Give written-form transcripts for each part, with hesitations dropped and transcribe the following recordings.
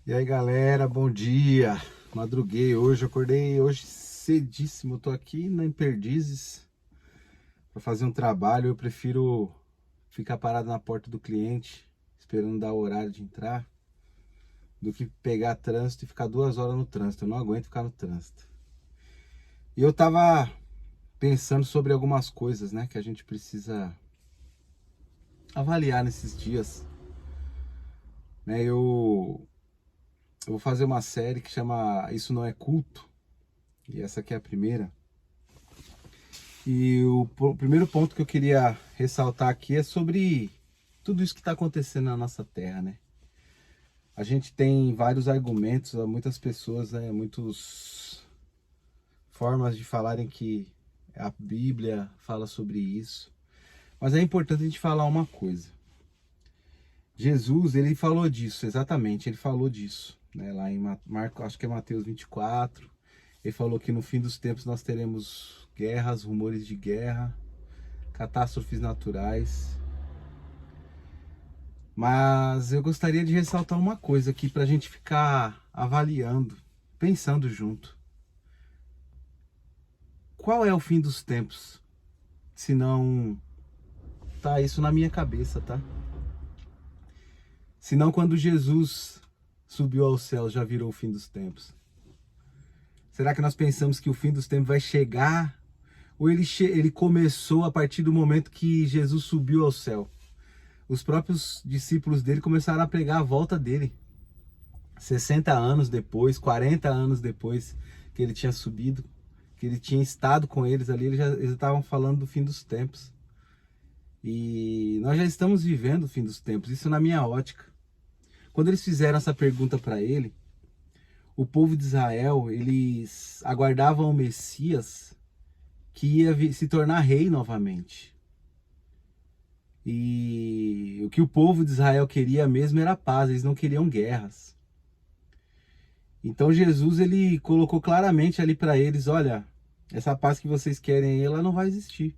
E aí galera, bom dia. Madruguei hoje, acordei hoje cedíssimo. Eu tô aqui em Perdizes para fazer um trabalho. Eu prefiro ficar parado na porta do cliente, esperando dar o horário de entrar, do que pegar trânsito e ficar 2 horas no trânsito. Eu não aguento ficar no trânsito. E eu tava pensando sobre algumas coisas, né, que a gente precisa avaliar nesses dias. Né, eu vou fazer uma série que chama Isso Não É Culto. E essa aqui é a primeira. E o primeiro ponto que eu queria ressaltar aqui é sobre tudo isso que está acontecendo na nossa terra, né? A gente tem vários argumentos, muitas pessoas, né, muitas formas de falarem que a Bíblia fala sobre isso. Mas é importante a gente falar uma coisa. Jesus, ele falou disso, exatamente, ele falou disso, né? Lá em Marcos, acho que é Mateus 24, ele falou que no fim dos tempos nós teremos guerras, rumores de guerra, catástrofes naturais. Mas eu gostaria de ressaltar uma coisa aqui para a gente ficar avaliando, pensando junto. Qual é o fim dos tempos? Se não tá isso na minha cabeça, tá? Se não, quando Jesus subiu ao céu já virou o fim dos tempos. Será que nós pensamos que o fim dos tempos vai chegar? Ou ele começou a partir do momento que Jesus subiu ao céu? Os próprios discípulos dele começaram a pregar a volta dele. 60 anos depois, 40 anos depois que ele tinha subido, que ele tinha estado com eles ali, eles estavam falando do fim dos tempos. E nós já estamos vivendo o fim dos tempos, isso na minha ótica. Quando eles fizeram essa pergunta para ele, o povo de Israel, eles aguardavam o Messias que ia se tornar rei novamente. E o que o povo de Israel queria mesmo era paz, eles não queriam guerras. Então Jesus, ele colocou claramente ali para eles, olha, essa paz que vocês querem aí, ela não vai existir.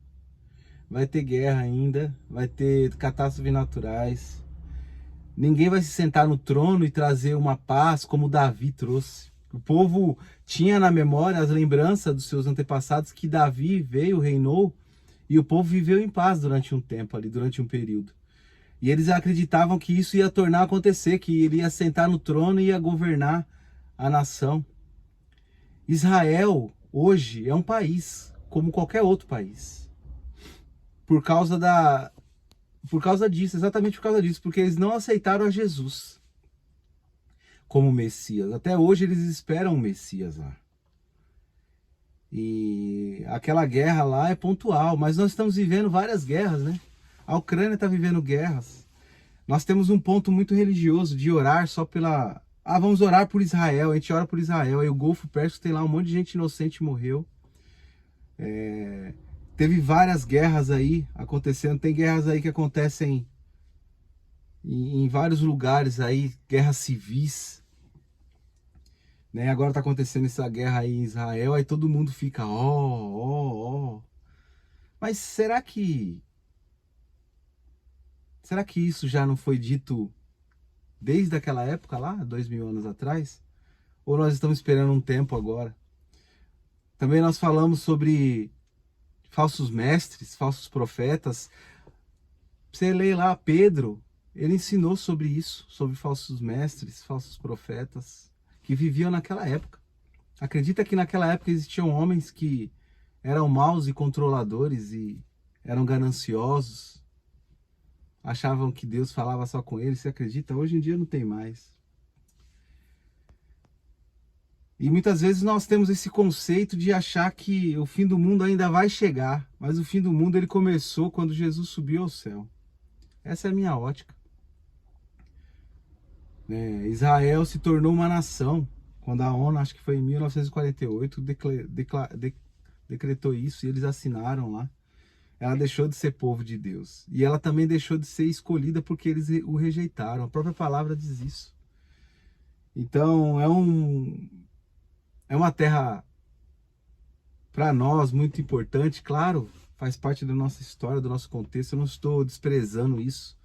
Vai ter guerra ainda, vai ter catástrofes naturais. Ninguém vai se sentar no trono e trazer uma paz como Davi trouxe. O povo tinha na memória as lembranças dos seus antepassados que Davi veio, reinou, e o povo viveu em paz durante um tempo ali, durante um período. E eles acreditavam que isso ia tornar a acontecer, que ele ia sentar no trono e ia governar a nação. Israel hoje é um país como qualquer outro país. Por causa disso, exatamente por causa disso, porque eles não aceitaram a Jesus como Messias. Até hoje eles esperam o Messias lá. E aquela guerra lá é pontual, mas nós estamos vivendo várias guerras, né? A Ucrânia está vivendo guerras. Nós temos um ponto muito religioso de orar só pela... vamos orar por Israel, a gente ora por Israel. Aí o Golfo Pérsico tem lá um monte de gente inocente morreu. Teve várias guerras aí acontecendo. Tem guerras aí que acontecem em vários lugares aí, guerras civis. Né? Agora tá acontecendo essa guerra aí em Israel, aí todo mundo fica, ó. Mas será que isso já não foi dito desde aquela época lá, 2000 anos atrás? Ou nós estamos esperando um tempo agora? Também nós falamos sobre falsos mestres, falsos profetas. Você lê lá Pedro, ele ensinou sobre isso, sobre falsos mestres, falsos profetas que viviam naquela época. Acredita que naquela época existiam homens que eram maus e controladores e eram gananciosos, achavam que Deus falava só com eles. Você acredita? Hoje em dia não tem mais. E muitas vezes nós temos esse conceito de achar que o fim do mundo ainda vai chegar, mas o fim do mundo ele começou quando Jesus subiu ao céu. Essa é a minha ótica. Israel se tornou uma nação quando a ONU, acho que foi em 1948, decretou isso e eles assinaram lá. Ela deixou de ser povo de Deus. E ela também deixou de ser escolhida porque eles o rejeitaram. A própria palavra diz isso. Então é uma terra para nós muito importante, claro, faz parte da nossa história, do nosso contexto. Eu não estou desprezando isso.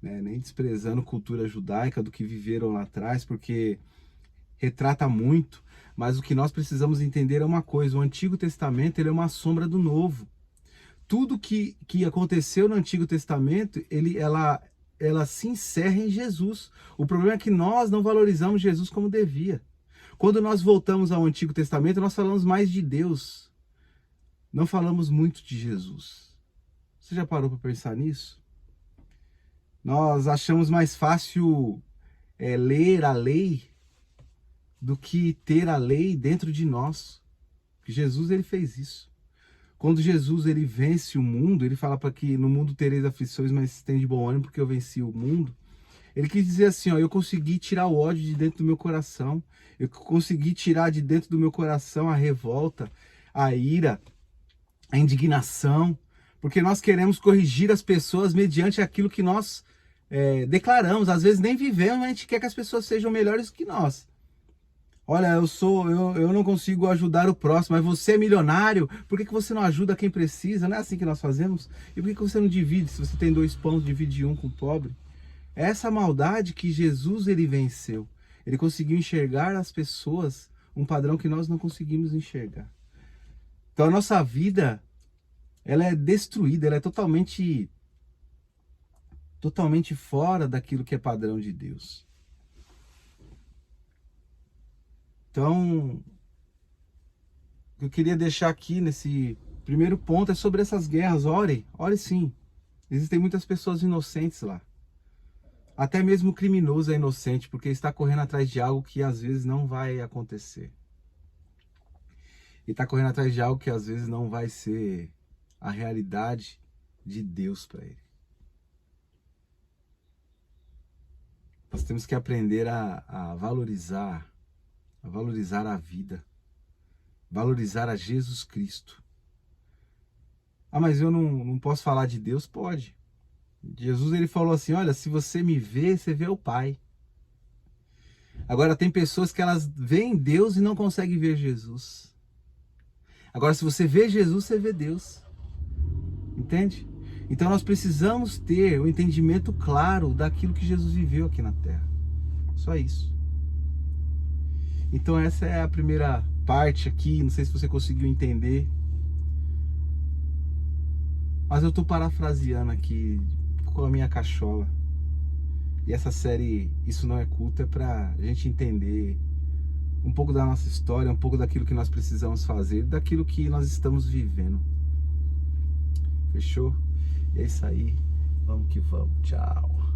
né? Nem desprezando cultura judaica do que viveram lá atrás, porque retrata muito, mas o que nós precisamos entender é uma coisa: o Antigo Testamento ele é uma sombra do Novo. Tudo que aconteceu no Antigo Testamento, ela se encerra em Jesus. O problema é que nós não valorizamos Jesus como devia. Quando nós voltamos ao Antigo Testamento, nós falamos mais de Deus, não falamos muito de Jesus. Você já parou para pensar nisso? Nós achamos mais fácil ler a lei do que ter a lei dentro de nós. Jesus ele fez isso. Quando Jesus ele vence o mundo, ele fala para que no mundo tereis aflições, mas tem de bom ânimo porque eu venci o mundo. Ele quis dizer assim, ó, eu consegui tirar o ódio de dentro do meu coração. Eu consegui tirar de dentro do meu coração a revolta, a ira, a indignação. Porque nós queremos corrigir as pessoas mediante aquilo que nós declaramos. Às vezes nem vivemos, mas a gente quer que as pessoas sejam melhores que nós. Olha, eu não consigo ajudar o próximo, mas você é milionário, por que você não ajuda quem precisa? Não é assim que nós fazemos? E por que você não divide? Se você tem 2 pães, divide 1 com o pobre. É essa maldade que Jesus ele venceu. Ele conseguiu enxergar as pessoas, um padrão que nós não conseguimos enxergar. Então a nossa vida, ela é destruída, ela é totalmente fora daquilo que é padrão de Deus. Então, o que eu queria deixar aqui nesse primeiro ponto é sobre essas guerras. Ore sim. Existem muitas pessoas inocentes lá. Até mesmo o criminoso é inocente, porque está correndo atrás de algo que às vezes não vai acontecer. E está correndo atrás de algo que às vezes não vai ser a realidade de Deus para ele. Nós temos que aprender a valorizar a vida, valorizar a Jesus Cristo. Ah, mas eu não posso falar de Deus? Pode. Jesus ele falou assim, olha, se você me vê, você vê o Pai. Agora tem pessoas que elas veem Deus e não conseguem ver Jesus. Agora se você vê Jesus, você vê Deus. Entende? Então nós precisamos ter o entendimento claro daquilo que Jesus viveu aqui na Terra. Só isso. Então essa é a primeira parte aqui, não sei se você conseguiu entender, mas eu estou parafraseando aqui com a minha cachola. E essa série Isso Não É Culto é para a gente entender um pouco da nossa história, um pouco daquilo que nós precisamos fazer, daquilo que nós estamos vivendo. Fechou? E é isso aí, vamos que vamos, tchau.